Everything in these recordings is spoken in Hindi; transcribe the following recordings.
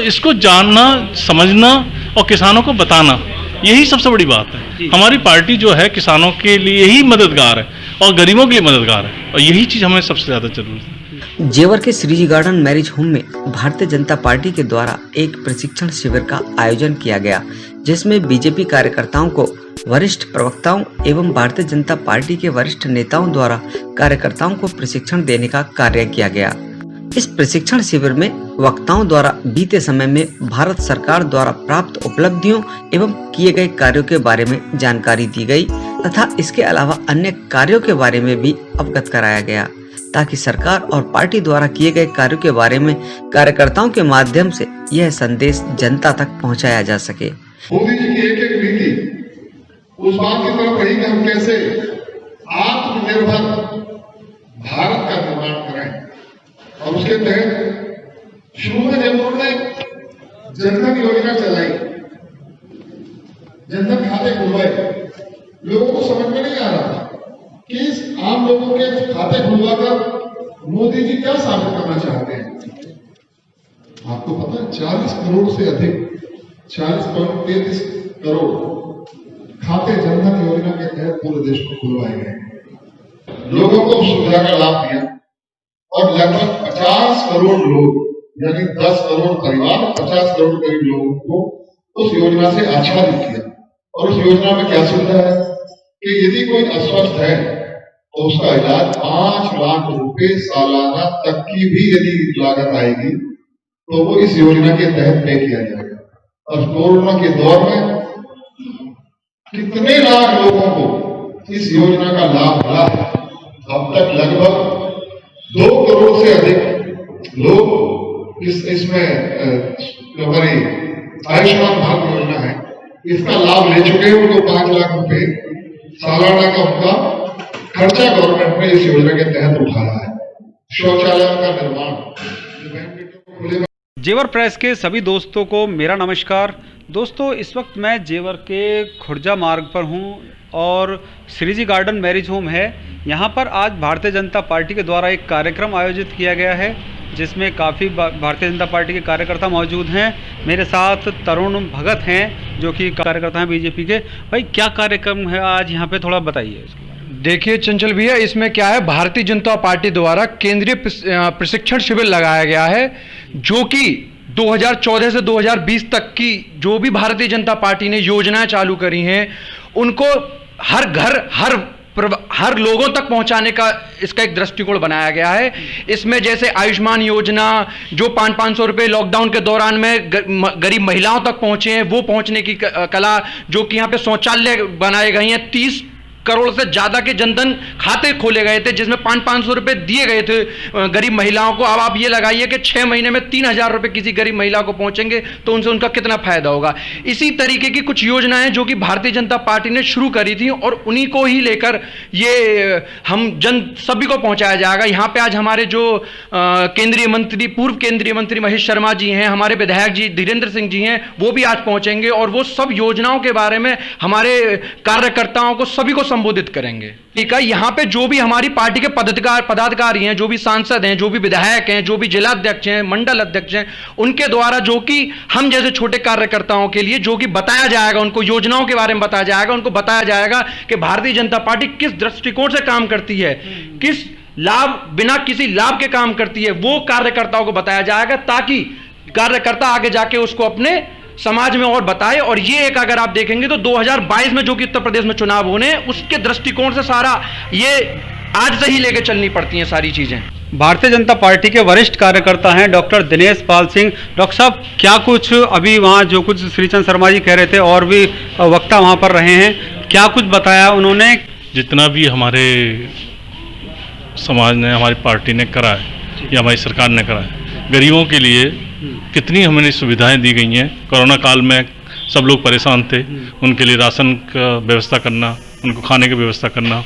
इसको जानना, समझना और किसानों को बताना, यही सबसे बड़ी बात है। हमारी पार्टी जो है किसानों के लिए ही मददगार है और गरीबों के लिए मददगार है, और यही चीज़ हमें सबसे ज़्यादा जरूरी है। जेवर के श्रीजी गार्डन मैरिज होम में भारतीय जनता पार्टी के द्वारा एक प्रशिक्षण शिविर का आयोजन किया गया, जिसमें बीजेपी कार्यकर्ताओं को वरिष्ठ प्रवक्ताओं एवं भारतीय जनता पार्टी के वरिष्ठ नेताओं द्वारा कार्यकर्ताओं को प्रशिक्षण देने का कार्य किया गया। इस प्रशिक्षण शिविर में वक्ताओं द्वारा बीते समय में भारत सरकार द्वारा प्राप्त उपलब्धियों एवं किए गए कार्यों के बारे में जानकारी दी गई तथा इसके अलावा अन्य कार्यों के बारे में भी अवगत कराया गया, ताकि सरकार और पार्टी द्वारा किए गए कार्यों के बारे में कार्यकर्ताओं के माध्यम से यह संदेश जनता तक पहुंचाया जा सके। मोदी जी की एक नीति उस बात की तरफ रही कि हम कैसे आत्मनिर्भर भारत का निर्माण करें, और उसके तहत शुरू में जब उन्होंने जनधन योजना चलाई, जनधन खाते खुलवाए, लोगों को समझ में नहीं आ रहा था कि इस आम लोगों के खाते खुलवाकर मोदी जी क्या साबित करना चाहते हैं। आपको पता है 40 करोड़ से अधिक 40.33 करोड़ खाते जनधन योजना के तहत पूरे देश को खुलवाए गए, लोगों को सुविधा का लाभ दिया, और लगभग 50 करोड़ लोग यानी 10 करोड़ परिवार 50 करोड़ गरीब लोगों को उस योजना से आच्छादित किया। और उस योजना में क्या सुविधा है कि यदि कोई अस्वस्थ है तो उसका इलाज 5 लाख रुपए सालाना तक की भी यदि लागत आएगी तो वो इस योजना के तहत तय किया जाएगा। और कोरोना के दौर में कितने लाख लोगों को इस योजना का लाभ मिला, अब तक लगभग 2 करोड़ से अधिक लोग इसमें हमारी आयुष्मान भारत योजना है इसका लाभ ले चुके हैं। उनको 5 लाख रुपए सालाना का उनका खर्चा गवर्नमेंट ने इस योजना के तहत उठाया है। शौचालयों का निर्माण। जेवर प्रेस के सभी दोस्तों को मेरा नमस्कार। दोस्तों, इस वक्त मैं जेवर के खुर्जा मार्ग पर हूं और श्रीजी गार्डन मैरिज होम है। यहां पर आज भारतीय जनता पार्टी के द्वारा एक कार्यक्रम आयोजित किया गया है, जिसमें काफ़ी भारतीय जनता पार्टी के कार्यकर्ता मौजूद हैं। मेरे साथ तरुण भगत हैं जो कि कार्यकर्ता हैं बीजेपी के। भाई, क्या कार्यक्रम है आज यहाँ पे, थोड़ा बताइए इसके बारे में। देखिए चंचल भैया, इसमें क्या है, भारतीय जनता पार्टी द्वारा केंद्रीय प्रशिक्षण शिविर लगाया गया है, जो कि 2014 से 2020 तक की जो भी भारतीय जनता पार्टी ने योजनाएं चालू करी हैं उनको हर घर हर लोगों तक पहुंचाने का इसका एक दृष्टिकोण बनाया गया है। इसमें जैसे आयुष्मान योजना जो 500 रुपये लॉकडाउन के दौरान में गरीब महिलाओं तक पहुंचे हैं, वो पहुंचने की कला, जो कि यहाँ पे शौचालय बनाए गए हैं, 30 करोड़ से ज़्यादा के जनधन खाते खोले गए थे, जिसमें 500 रुपये दिए गए थे गरीब महिलाओं को। अब आप ये लगाइए कि 6 महीने में 3000 रुपये किसी गरीब महिला को पहुंचेंगे तो उनसे उनका कितना फायदा होगा। इसी तरीके की कुछ योजनाएं जो कि भारतीय जनता पार्टी ने शुरू करी थी और उन्हीं को ही लेकर ये हम सभी को पहुंचाया जाएगा। यहाँ पे आज हमारे जो केंद्रीय मंत्री, पूर्व केंद्रीय मंत्री महेश शर्मा जी हैं, हमारे विधायक जी धीरेन्द्र सिंह जी हैं, वो भी आज पहुंचेंगे और वो सब योजनाओं के बारे में हमारे कार्यकर्ताओं को सभी को संबोधित करेंगे। ठीक है, यहाँ पे जो भी हमारी पार्टी के पदाधिकारी हैं, जो भी सांसद हैं, जो भी विधायक हैं, जो भी जिला अध्यक्ष हैं, मंडल अध्यक्ष हैं, उनके द्वारा जो कि हम जैसे छोटे कार्यकर्ताओं के लिए जो कि बताया जाएगा, उनको योजनाओं के बारे में बताया जाएगा, उनको बताया जाएगा कि भारतीय जनता पार्टी किस दृष्टिकोण से काम करती है, किस लाभ, बिना किसी लाभ के काम करती है, वो कार्यकर्ताओं को बताया जाएगा, ताकि कार्यकर्ता आगे जाके उसको अपने समाज में और बताए। और ये एक अगर आप देखेंगे तो 2022 में जो कि उत्तर प्रदेश में चुनाव होने हैं, उसके दृष्टिकोण से सारा ये आज से ही लेके चलनी पड़ती हैं सारी चीजें। भारतीय जनता पार्टी के वरिष्ठ कार्यकर्ता हैं डॉक्टर दिनेश पाल सिंह। डॉक्टर साहब, क्या कुछ अभी वहाँ जो कुछ श्रीचंद शर्मा जी कह रहे थे और भी वक्ता वहाँ पर रहे हैं, क्या कुछ बताया उन्होंने? जितना भी हमारे समाज ने, हमारी पार्टी ने करा है या हमारी सरकार ने करा है, गरीबों के लिए कितनी हमें सुविधाएं दी गई हैं। कोरोना काल में सब लोग परेशान थे, उनके लिए राशन का व्यवस्था करना, उनको खाने की व्यवस्था करना,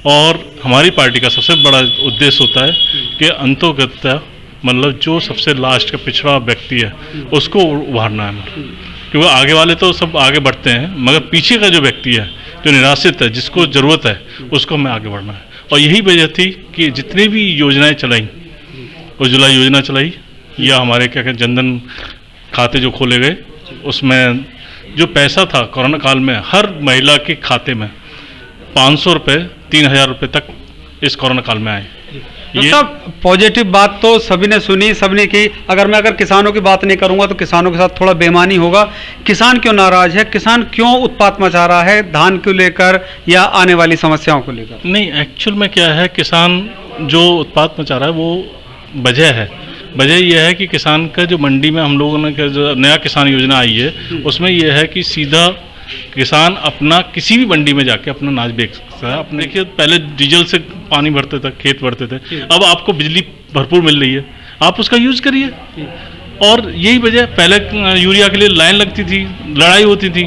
और हमारी पार्टी का सबसे बड़ा उद्देश्य होता है कि अंतोगत्या मतलब जो सबसे लास्ट का पिछड़ा व्यक्ति है उसको उभारना है। क्योंकि आगे वाले तो सब आगे बढ़ते हैं, मगर पीछे का जो व्यक्ति है, जो निराश्रित है, जिसको ज़रूरत है, उसको हमें आगे बढ़ना है। और यही वजह थी कि जितनी भी योजनाएं चलाई, उज्ज्वला योजना चलाई या हमारे क्या कहते जनधन खाते जो खोले गए उसमें जो पैसा था कोरोना काल में हर महिला के खाते में 500 रुपये 3,000 रुपये तक इस कोरोना काल में आए। ये सब पॉजिटिव बात तो सभी ने सुनी, सबने की। अगर किसानों की बात नहीं करूंगा तो किसानों के साथ थोड़ा बेईमानी होगा। किसान क्यों नाराज है, किसान क्यों उत्पात मचा रहा है, धान को लेकर या आने वाली समस्याओं को लेकर? नहीं, एक्चुअल में क्या है, किसान जो उत्पात मचा रहा है वो वजह है। वजह यह है कि किसान का जो मंडी में हम लोगों ने जो नया किसान योजना आई है उसमें यह है कि सीधा किसान अपना किसी भी मंडी में जाके अपना अनाज बेच सकता है। अपने देखिए पहले डीजल से पानी भरते थे, खेत भरते थे, अब आपको बिजली भरपूर मिल रही है, आप उसका यूज करिए। और यही वजह, पहले यूरिया के लिए लाइन लगती थी, लड़ाई होती थी,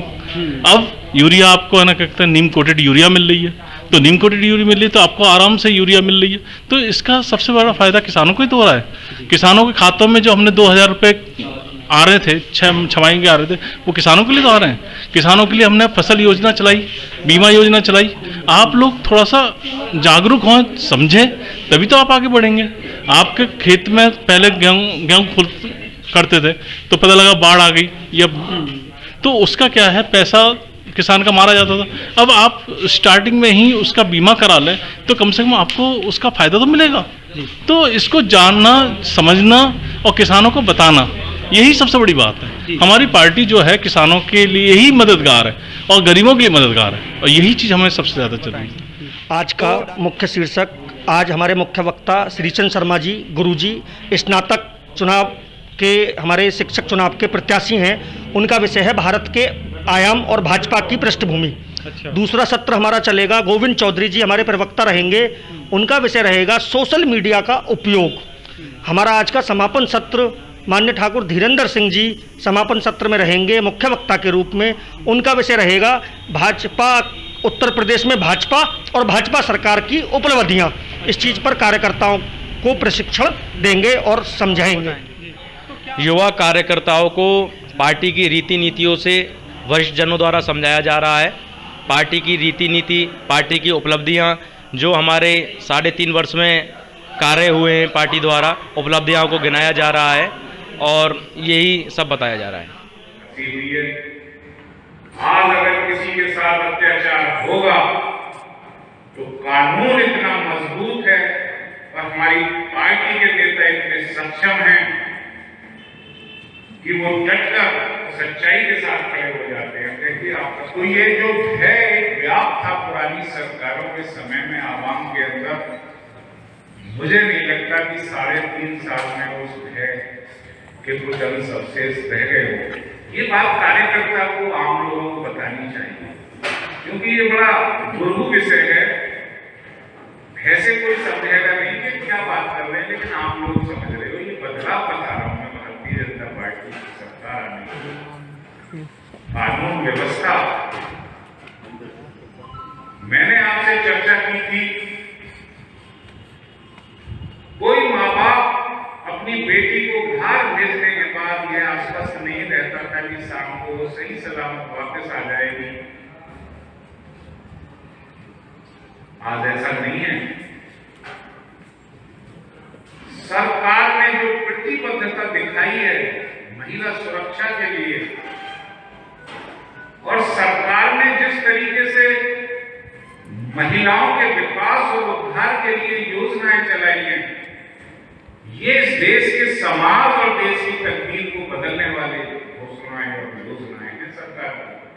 अब यूरिया आपको है ना कहते हैं नीम कोटेड यूरिया मिल रही है, तो नीम कोटेड यूरिया मिल रही है तो आपको आराम से यूरिया मिल रही है। तो इसका सबसे बड़ा फायदा किसानों को ही तो हो रहा है। किसानों के खातों में जो हमने 2,000 रुपये आ रहे थे, छमाही के आ रहे थे, वो किसानों के लिए तो आ रहे हैं। किसानों के लिए हमने फसल योजना चलाई, बीमा योजना चलाई। आप लोग थोड़ा सा जागरूक हों, समझें, तभी तो आप आगे बढ़ेंगे। आपके खेत में पहले गेहूँ खुद करते थे तो पता लगा बाढ़ आ गई, या तो उसका क्या है, पैसा किसान का मारा जाता था। अब आप स्टार्टिंग में ही उसका बीमा करा लें तो कम से कम आपको उसका फायदा तो मिलेगा। तो इसको जानना, समझना और किसानों को बताना, यही सबसे बड़ी बात है। हमारी पार्टी जो है किसानों के लिए ही मददगार है और गरीबों के लिए मददगार है, और यही चीज़ हमें सबसे ज़्यादा चाहिए। आज का मुख्य शीर्षक, आज हमारे मुख्य वक्ता श्रीचंद शर्मा जी, गुरुजी, स्नातक चुनाव के हमारे शिक्षक चुनाव के प्रत्याशी हैं। उनका विषय है भारत के आयाम और भाजपा की पृष्ठभूमि। अच्छा। दूसरा सत्र हमारा चलेगा, गोविंद चौधरी जी हमारे प्रवक्ता रहेंगे, उनका विषय रहेगा सोशल मीडिया का उपयोग। हमारा आज का समापन सत्र माननीय ठाकुर धीरेन्द्र सिंह जी समापन सत्र में रहेंगे मुख्य वक्ता के रूप में। उनका विषय रहेगा भाजपा, उत्तर प्रदेश में भाजपा और भाजपा सरकार की उपलब्धियां। इस चीज़ पर कार्यकर्ताओं को प्रशिक्षण देंगे और समझाएंगे। युवा कार्यकर्ताओं को पार्टी की रीति नीतियों से वरिष्ठ जनों द्वारा समझाया जा रहा है। पार्टी की रीति नीति, पार्टी की उपलब्धियां जो हमारे 3.5 वर्ष में कार्य हुए हैं पार्टी द्वारा, उपलब्धियों को गिनाया जा रहा है और यही सब बताया जा रहा है। आज अगर किसी के साथ अत्याचार होगा तो कानून इतना मजबूत है और हमारी पार्टी के नेता इतने सक्षम हैं कि वो डटकर सच्चाई के साथ खड़े हो जाते हैं। देखिए आपका तो ये जो है एक व्याप था पुरानी सरकारों के समय में आवाम के अंदर, मुझे नहीं लगता कि 3.5 साल में उस है कि कुछ अंश अवशेष रह गए हो। ये बात कार्यकर्ता को, आम लोगों को बतानी चाहिए, क्योंकि ये बड़ा दुर्गुण विषय है। ऐसे कोई समझेगा नहीं कि क्या बात कर रहे हैं, लेकिन आप लोग समझ रहे हो। ये बदलाव बता रहा हूं मैं, भारतीय जनता पार्टी की सरकार आने, कानून व्यवस्था। मैंने आपसे चर्चा की थी, कोई माँ बाप अपनी बेटी को घर भेजने के बाद यह आश्वस्त नहीं रहता था कि शाम को वो सही सलामत वापस आ जाएगी। आज ऐसा नहीं है। सरकार ने जो प्रतिबद्धता दिखाई है महिला सुरक्षा के लिए, और सरकार ने जिस तरीके से महिलाओं के विकास और उद्धार के लिए योजनाएं चलाई हैं, ये इस देश के समाज और देश की तकदीर को बदलने वाले घोषणाएं और योजनाएं हैं सरकार की।